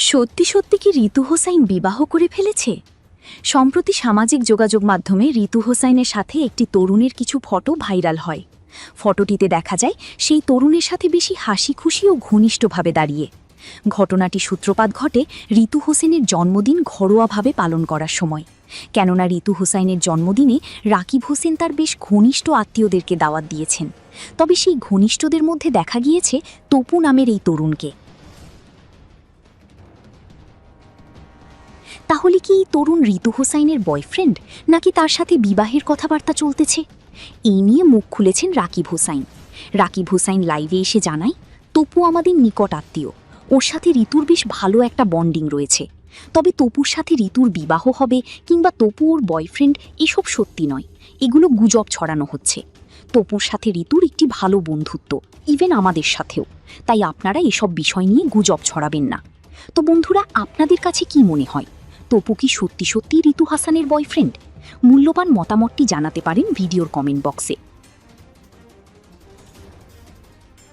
সত্যি সত্যি কি ঋতু হোসাইন বিবাহ করে ফেলেছে? সম্প্রতি সামাজিক যোগাযোগ মাধ্যমে ঋতু হোসাইনের সাথে একটি তরুণের কিছু ফটো ভাইরাল হয়। ফটোটিতে দেখা যায় সেই তরুণের সাথে বেশি হাসি খুশি ও ঘনিষ্ঠভাবে দাঁড়িয়ে। ঘটনাটি সূত্রপাত ঘটে ঋতু হোসেনের জন্মদিন ঘরোয়াভাবে পালন করার সময়। কেননা ঋতু হোসাইনের জন্মদিনে রাকিব হোসেন তার বেশ ঘনিষ্ঠ আত্মীয়দেরকে দাওয়াত দিয়েছেন। তবে সেই ঘনিষ্ঠদের মধ্যে দেখা গিয়েছে তপু নামের এই তরুণকে। তাহলে কি এই তরুণ ঋতু হোসাইনের বয়ফ্রেন্ড, নাকি তার সাথে বিবাহের কথাবার্তা চলতেছে? এই নিয়ে মুখ খুলেছেন রাকিব হোসাইন। রাকিব হোসাইন লাইভে এসে জানায়, তপু আমাদের নিকট আত্মীয়, ওর সাথে ঋতুর বেশ ভালো একটা বন্ডিং রয়েছে। তবে তপুর সাথে ঋতুর বিবাহ হবে কিংবা তপু ওর বয়ফ্রেন্ড, এসব সত্যি নয়, এগুলো গুজব ছড়ানো হচ্ছে। তপুর সাথে ঋতুর একটি ভালো বন্ধুত্ব, ইভেন আমাদের সাথেও। তাই আপনারা এসব বিষয় নিয়ে গুজব ছড়াবেন না। তো বন্ধুরা, আপনাদের কাছে কি মনে হয়, তপু কি সত্যি সত্যি ঋতু হাসানের বয়ফ্রেন্ড? মূল্যবান মতামতটি জানাতে পারেন ভিডিওর কমেন্ট বক্সে।